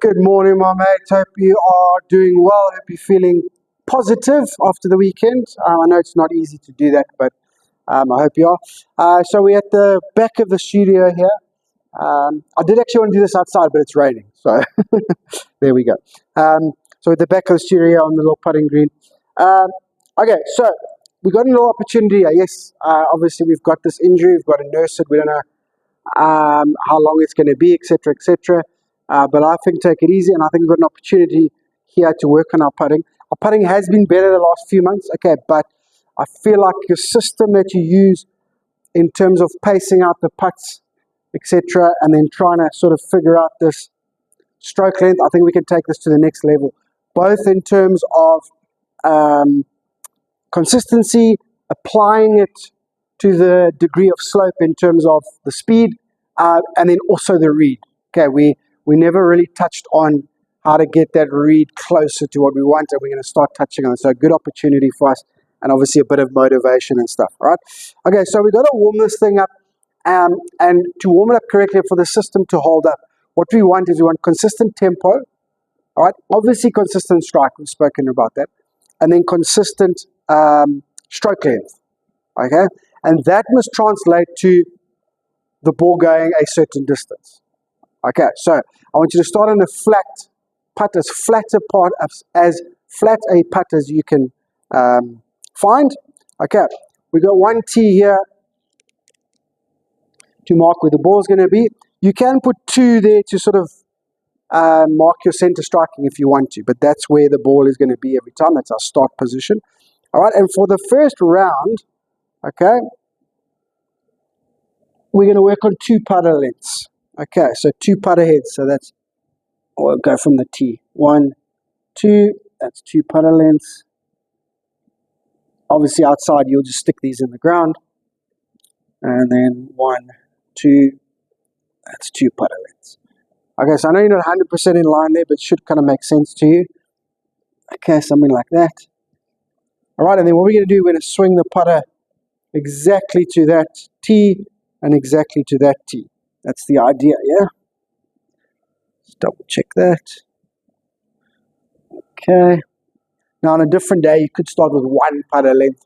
Good morning, my mates. Hope you are doing well. Hope you're feeling positive after the weekend. I know it's not easy to do that, but I hope you are. So we're at the back of the studio here. I did actually want to do this outside, but it's raining. So there we go. So at the back of the studio on the little putting green. Okay, so we got a little opportunity here. Yes, obviously we've got this injury. We've got to nurse it. We don't know how long it's going to be, etc., etc. But I think take it easy, and I think we've got an opportunity here to work on our putting. Our putting has been better the last few months, okay, but I feel like your system that you use in terms of pacing out the putts, etc., and then trying to sort of figure out this stroke length, I think we can take this to the next level, both in terms of consistency, applying it to the degree of slope in terms of the speed, and then also the read. Okay, we never really touched on how to get that read closer to what we want, and we're going to start touching on it. So a good opportunity for us, and obviously a bit of motivation and stuff, all right? Okay, so we've got to warm this thing up, and to warm it up correctly for the system to hold up, what we want is we want consistent tempo, all right? Obviously consistent strike, we've spoken about that, and then consistent stroke length, okay? And that must translate to the ball going a certain distance. Okay, so I want you to start on a flat putt, as flat a putt as you can find. Okay, we got one tee here to mark where the ball is going to be. You can put two there to sort of mark your center striking if you want to, but that's where the ball is going to be every time. That's our start position. All right, and for the first round, okay, we're going to work on two putter lengths. Okay, so two putter heads. So that's, we'll go from the tee. 1, 2, that's two putter lengths. Obviously outside, you'll just stick these in the ground. And then 1, 2, that's two putter lengths. Okay, so I know you're not 100% in line there, but it should kind of make sense to you. Okay, something like that. All right, and then what we're going to do, we're going to swing the putter exactly to that tee and exactly to that tee. That's the idea, yeah? Let's double check that. Okay. Now on a different day, you could start with one putter length,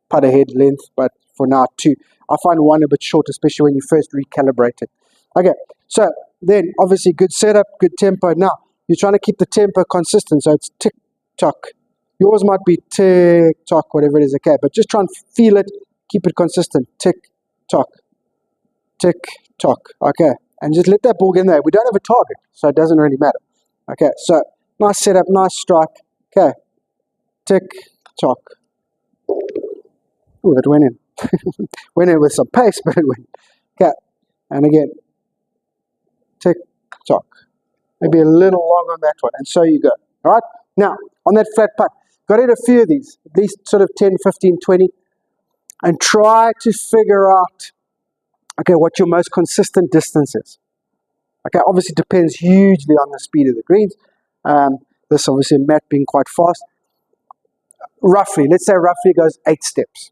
putter head length, but for now two. I find one a bit short, especially when you first recalibrate it. Okay, so then obviously good setup, good tempo. Now, you're trying to keep the tempo consistent, so it's tick-tock. Yours might be tick-tock, whatever it is, okay, but just try and feel it, keep it consistent. Tick-tock. Tick-tock, okay, and just let that ball get in there. We don't have a target, so it doesn't really matter. Okay, so nice setup, nice strike. Okay, tick-tock. Oh, it went in. Went in with some pace, but it went. Okay, and again, tick-tock. Maybe a little long on that one, and so you go. All right, now on that flat putt, got to hit a few of these, at least sort of 10, 15, 20, and try to figure out, okay, what your most consistent distance is. Okay, obviously depends hugely on the speed of the greens. This obviously Matt being quite fast. Roughly, let's say roughly goes 8 steps.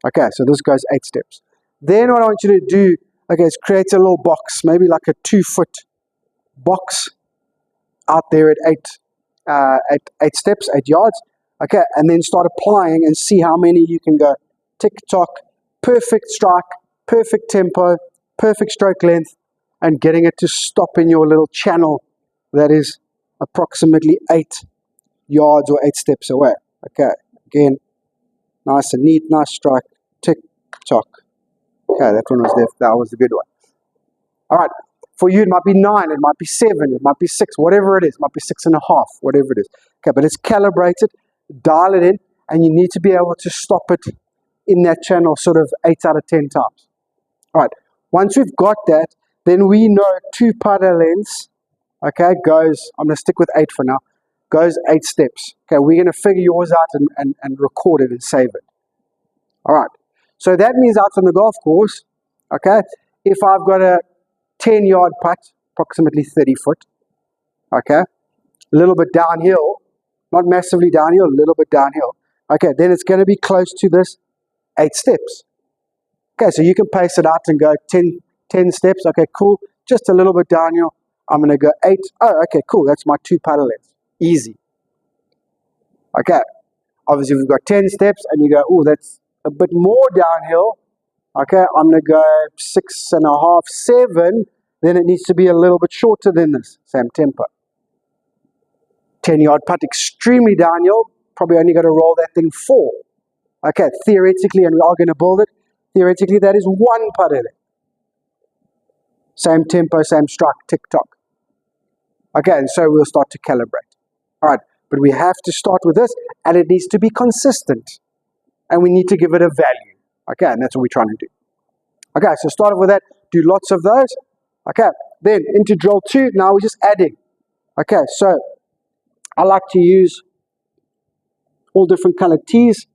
Okay, so this goes 8 steps. Then what I want you to do, okay, is create a little box, maybe like a 2-foot box out there at 8 steps, 8 yards. Okay, and then start applying and see how many you can go. Tick-tock, perfect strike, perfect tempo, perfect stroke length, and getting it to stop in your little channel that is approximately 8 yards or 8 steps away. Okay, again, nice and neat, nice strike, tick-tock. Okay, that one was there, that was a good one. All right, for you it might be 9, it might be 7, it might be 6, whatever it is, it might be 6.5, whatever it is. Okay, but it's calibrated, dial it in, and you need to be able to stop it in that channel sort of 8 out of 10 times. All right, once we've got that, then we know two putter lengths, okay, goes, I'm going to stick with 8 for now, goes 8 steps. Okay, we're going to figure yours out and record it and save it. All right, so that means out on the golf course, okay, if I've got a 10-yard putt, approximately 30 foot, okay, a little bit downhill, not massively downhill, a little bit downhill, okay, then it's going to be close to this 8 steps. Okay, so you can pace it out and go 10 steps. Okay, cool. Just a little bit downhill. I'm going to go 8. Oh, okay, cool. That's my 2 putter lengths. Easy. Okay. Obviously, we've got 10 steps, and you go, oh, that's a bit more downhill. Okay, I'm going to go 6.5, 7. Then it needs to be a little bit shorter than this. Same tempo. 10-yard putt, extremely downhill. Probably only going to roll that thing 4. Okay, theoretically, and we are going to build it. Theoretically, that is 1 putter length. Same tempo, same strike, tick-tock. Okay, and so we'll start to calibrate. All right, but we have to start with this, and it needs to be consistent. And we need to give it a value. Okay, and that's what we're trying to do. Okay, so start off with that. Do lots of those. Okay, then into drill 2. Now we're just adding. Okay, so I like to use all different colored tees.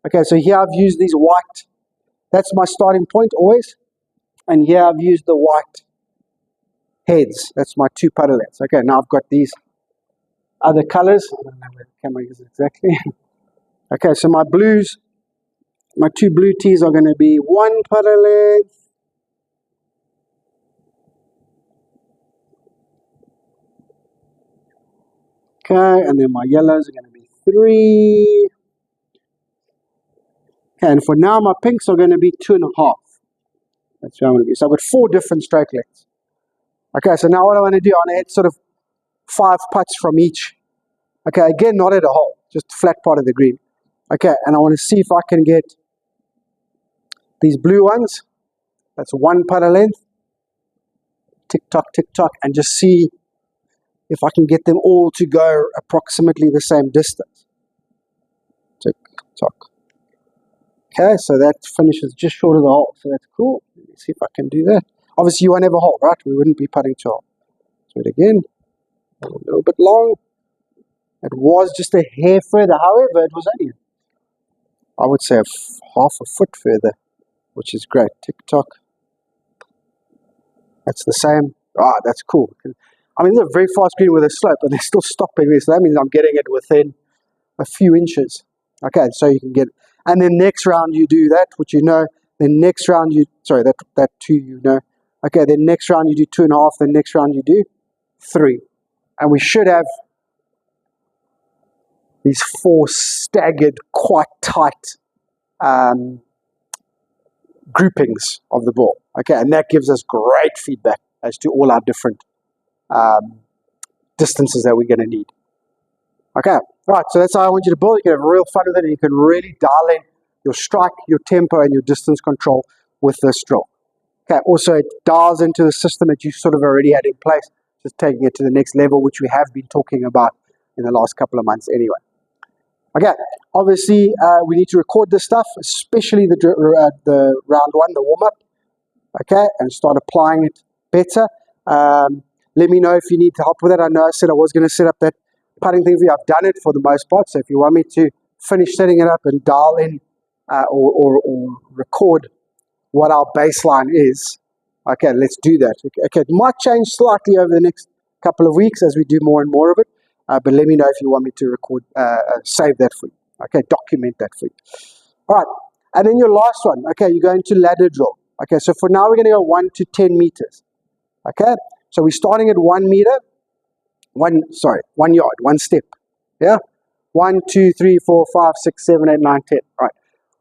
Okay, so here I've used these white. That's my starting point always. And here I've used the white heads. That's my 2 putter lengths. Okay, now I've got these other colors. I don't know where the camera is exactly. Okay, so my blues, my 2 blue tees are going to be 1 putter length. Okay, and then my yellows are going to be 3. Okay, and for now my pinks are going to be 2.5. That's where I'm going to be. So I've got 4 different stroke lengths. Okay, so now what I want to do, I want to add sort of 5 putts from each. Okay, again, not at a hole, just flat part of the green. Okay, and I want to see if I can get these blue ones. That's 1 putter length. Tick-tock, tick-tock, and just see if I can get them all to go approximately the same distance. Tick-tock. Okay, so that finishes just short of the hole, so that's cool. Let me see if I can do that. Obviously, you won't have a hole, right? We wouldn't be putting to a hole. So it again, a little bit long. It was just a hair further. However, it was only, I would say, half a foot further, which is great. Tick-tock. That's the same. Ah, that's cool. I mean, they're very fast green with a slope, but they're still stopping me. So that means I'm getting it within a few inches. Okay, so you can get, and then next round you do that, which you know. Then next round you, sorry, that 2 you know. Okay, then next round you do 2.5. Then next round you do 3. And we should have these 4 staggered, quite tight groupings of the ball. Okay, and that gives us great feedback as to all our different distances that we're going to need. Okay, right, so that's how I want you to build. You can have real fun with it, and you can really dial in your strike, your tempo, and your distance control with this drill. Okay, also it dials into the system that you sort of already had in place, just taking it to the next level, which we have been talking about in the last couple of months anyway. Okay, obviously we need to record this stuff, especially the round 1, the warm-up, okay, and start applying it better. Let me know if you need help with it. I know I said I was going to set up that putting thing for you. I've done it for the most part, so if you want me to finish setting it up and dial in or record what our baseline is, okay, let's do that. Okay, it might change slightly over the next couple of weeks as we do more and more of it, but let me know if you want me to record, save that for you, okay, document that for you. All right, and then your last one, okay, you're going to ladder drill. Okay, so for now we're going to go 1 to 10 meters, okay, so we're starting at 1 meter, 1 yard, 1 step, yeah, 1, 2, 3, 4, 5, 6, 7, 8, 9, 10, right.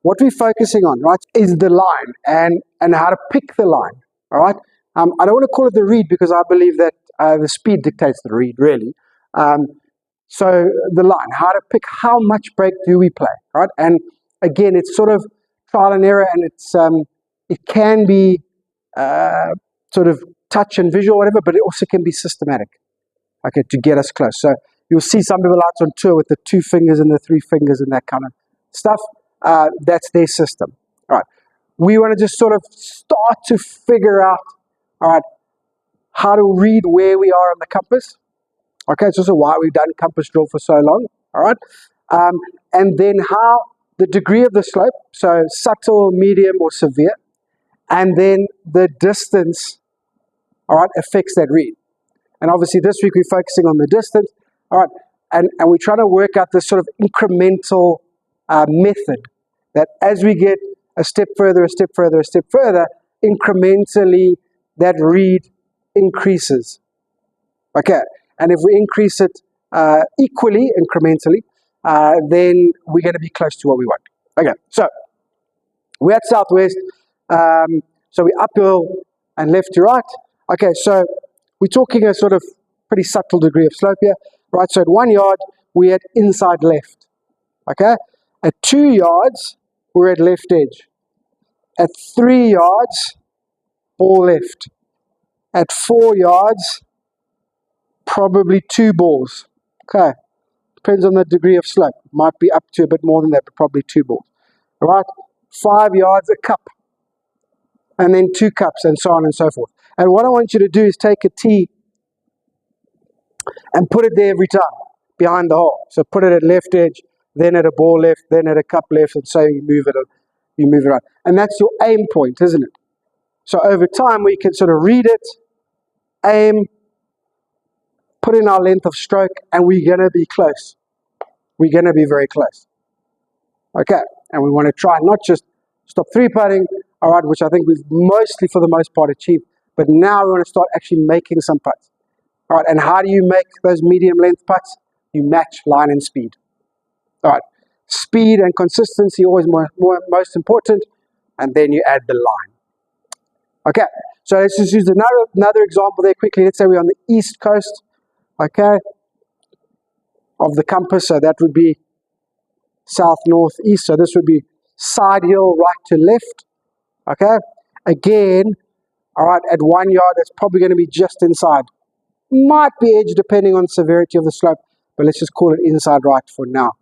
What we're focusing on, right, is the line and how to pick the line, all right? I don't want to call it the read because I believe that the speed dictates the read, really. So the line, how to pick how much break do we play, right? And again, it's sort of trial and error, and it can be sort of touch and visual, whatever, but it also can be systematic, okay, to get us close. So you'll see some people out on tour with the 2 fingers and the 3 fingers and that kind of stuff. That's their system. All right. We want to just sort of start to figure out, all right, how to read where we are on the compass. Okay, it's also why we've done compass drill for so long. All right. And then how the degree of the slope, so subtle, medium, or severe, and then the distance, all right, affects that read. And obviously this week we're focusing on the distance. All right. And we're trying to work out this sort of incremental method that as we get a step further, a step further, a step further, incrementally that read increases. Okay, and if we increase it equally, incrementally, then we're going to be close to what we want. Okay, so we're at southwest, so we're uphill and left to right. Okay, so we're talking a sort of pretty subtle degree of slope here, right? So at 1 yard, we're at inside left, okay? At 2 yards, we're at left edge. At 3 yards, ball left. At 4 yards, probably 2 balls, okay? Depends on the degree of slope. Might be up to a bit more than that, but probably 2 balls, all right? 5 yards, a cup, and then 2 cups, and so on and so forth. And what I want you to do is take a tee and put it there every time, behind the hole. So put it at left edge, then at a ball left, then at a cup left, and so you move it around. And that's your aim point, isn't it? So over time, we can sort of read it, aim, put in our length of stroke, and we're going to be close. We're going to be very close. Okay, and we want to try not just stop 3-putting, all right, which I think we've mostly, for the most part, achieved, but now we want to start actually making some putts. All right, and how do you make those medium length putts? You match line and speed. All right, speed and consistency always most important, and then you add the line. Okay, so let's just use another example there quickly. Let's say we're on the east coast, okay, of the compass, so that would be south, north, east, so this would be side hill, right to left, okay? Again, all right, at 1 yard, it's probably going to be just inside. Might be edge depending on severity of the slope, but let's just call it inside right for now.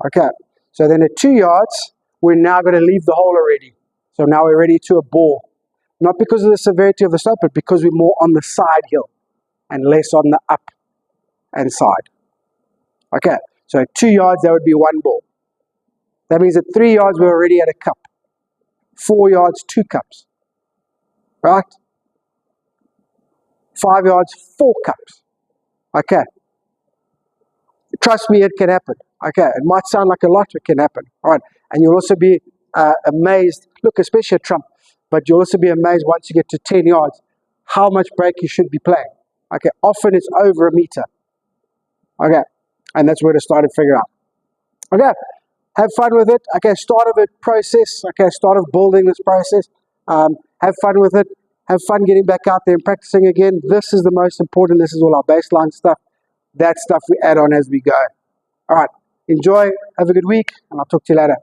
Okay, so then at 2 yards, we're now going to leave the hole already. So now we're ready to a ball. Not because of the severity of the slope, but because we're more on the side hill and less on the up and side. Okay, so at 2 yards, that would be 1 ball. That means at 3 yards, we're already at a cup. 4 yards, 2 cups. Right? 5 yards, 4 cups. Okay. Trust me, it can happen. Okay, it might sound like a lot, it can happen. All right, and you'll also be amazed, look, especially at Trump, but you'll also be amazed once you get to 10 yards, how much break you should be playing. Okay, often it's over a meter. Okay, and that's where to start to figure out. Okay, have fun with it. Okay, start of a process. Okay, start of building this process. Have fun with it. Have fun getting back out there and practicing again. This is the most important. This is all our baseline stuff. That stuff we add on as we go. All right, enjoy. Have a good week, and I'll talk to you later.